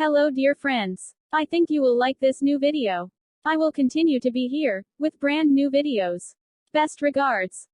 Hello dear friends. I think you will like this new video. I will continue to be here, with brand new videos. Best regards.